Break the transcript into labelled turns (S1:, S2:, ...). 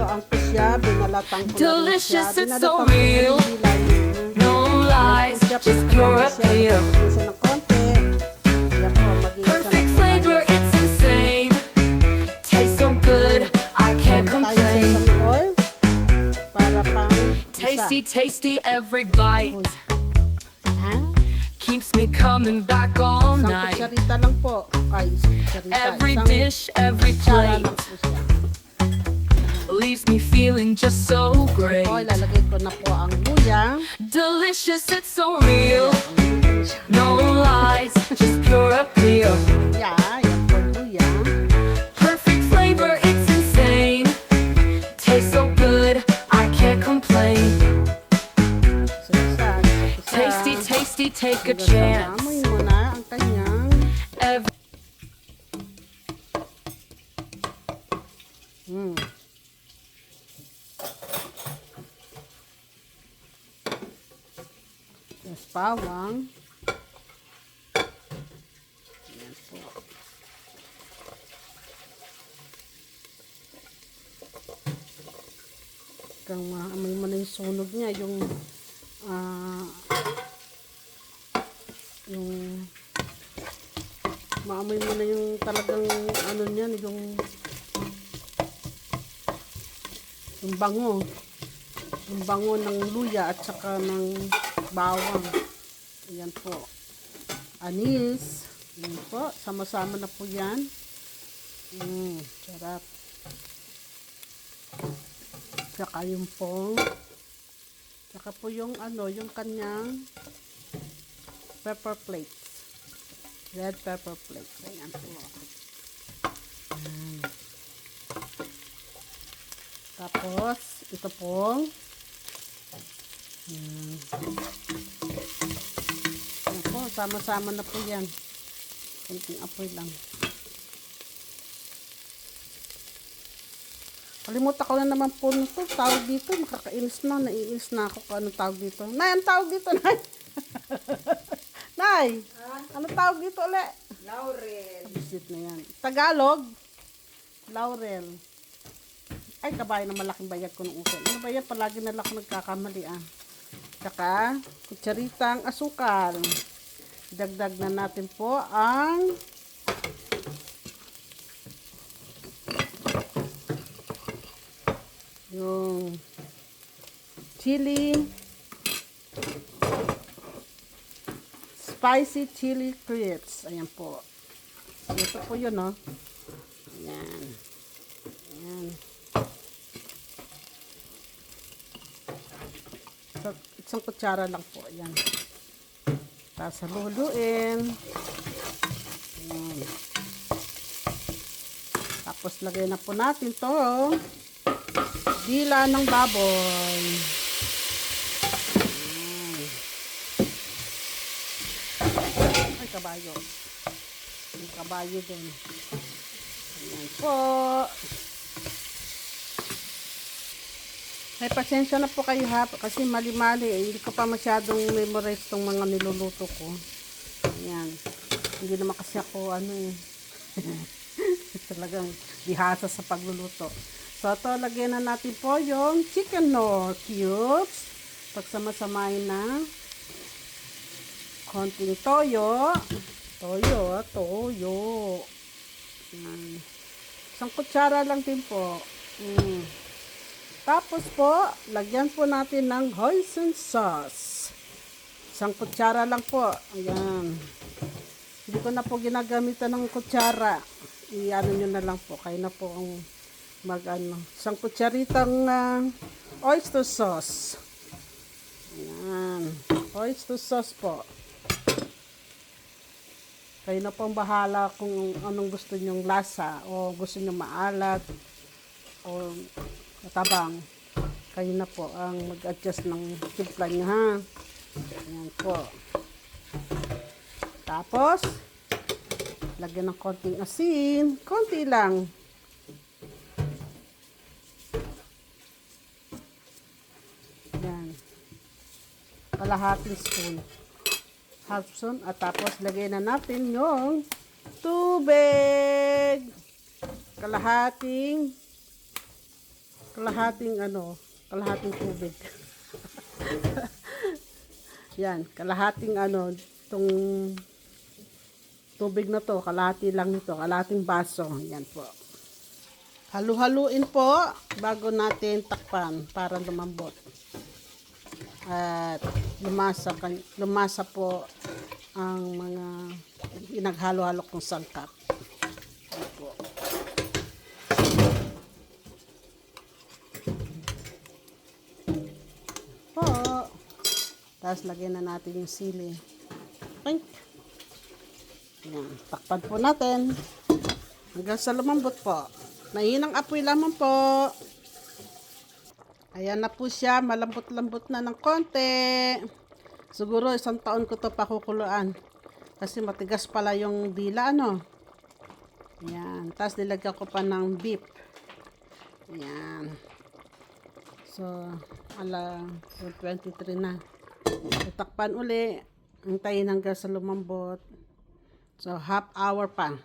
S1: Hinaluan ko siya, binalatan ko na rin siya.
S2: Delicious, it's
S1: Binalatan
S2: so
S1: ko na rin
S2: real.
S1: yung dilay niya.
S2: No lies, just pure appeal.
S1: Lagyan siya ng konti. Yan po, magiging siya
S2: Perfect
S1: ng
S2: flavor, it's insane. Tastes so good, I can't
S1: tayo sa
S2: complain.
S1: isang oil para pang
S2: Tasty, tasty, every bite
S1: Ha?
S2: keeps me coming back all
S1: Isang
S2: night.
S1: kutsarita lang po. Ay, isang kutsarita.
S2: Every
S1: Isang
S2: dish, every
S1: kutsara
S2: plate
S1: lang po siya.
S2: leaves me feeling just so great.
S1: O, ilalagay ko na po ang luya.
S2: Delicious, it's so real. No lies, just pure appeal.
S1: Yeah, yan po luya.
S2: Perfect flavor, it's insane. Tastes so good, I can't complain.
S1: So, isa.
S2: Tasty, tasty, take a
S1: Amoy
S2: chance.
S1: mo na ang kanyang
S2: Every
S1: yes, bawang. Yan po. Hanggang maamoy mo na yung sunog niya, yung maamoy mo na yung talagang ano niyan, yung bango. Yung bango ng luya at saka ng bawang. Ayan po. Anis. Ayan po. Sama-sama na po yan. Sarap. Saka yung pong. Saka po yung ano, yung kanyang pepper flakes. Red pepper flakes. Ayan po. Ayan. Tapos, ito pong Ayan po, sama-sama na po yan. Kunting apoy lang. Kalimutan ko na naman po nito. Tawag dito, makakainis na. Naiinis na ako kung anong tawag dito. Nay, anong tawag dito, Nay? Nay, anong tawag dito ulit?
S3: Laurel.
S1: Abisit na yan. Tagalog? Laurel. Ay, kabayo na malaking bayag ko ng uso. Ano ba yan? Palagi na lang ako nagkakamali Saka, kutsaritang asukal. Dagdag na natin po ang yung chili, spicy chili crisps. Ayan po. Ito po yun, no? Ayan. Ayan. So, isang kutsara lang po. Ayan. Tapos haluluin. Ayan. Tapos lagay na po natin to dila ng baboy. Ayan. Ay, kabayo. Yung kabayo din. Ayan po. May pasensya na po kayo ha, kasi mali-mali. Hindi ko pa masyadong memorize tong mga niluluto ko. Ayan. Hindi naman kasi ako, talagang bihasa sa pagluluto. So, ito, lagyan na natin po yung chicken nor cubes. Pagsama-samahin na. Konting toyo. Toyo. Ayan. Isang kutsara lang din po. Tapos po, lagyan po natin ng hoisin sauce. Isang kutsara lang po. Ayan. Hindi ko na po ginagamitan ng kutsara. I-ano nyo na lang po. Kayo na po ang isang kutsaritang oyster sauce. Ayan. Oyster sauce po. Kayo na po ang bahala kung anong gusto nyong lasa. O gusto nyo maalat. O matabang. Kayo na po ang mag-adjust ng timpla nyo, ha. Ayan po. Tapos, lagyan ng konting asin. Konti lang. Ayan. Kalahating spoon. Half spoon. At tapos, lagyan na natin yung tubig. kalahating tubig. Yan, kalahating itong tubig na to, kalahati lang ito, kalahating baso. Yan po. Halu-haluin po bago natin takpan para lumambot. At lumasa po ang mga inaghalo-halo kong sangkap. Yan po. Po. Tapos lagyan na natin yung sili. Okay. Yan. Takpan po natin. Hanggang sa lumambot po. Mahinang apoy lamang po. Ayan na po siya. Malambot-lambot na ng konti. Siguro 1 taon ko to pakukuluan. Kasi matigas pala yung dila, Ayan. Tapos nilagyan ko pa ng beef. Ayan. So, 23 na. Tatakpan uli. Hintayin hanggang sa lumambot. So, half hour pa.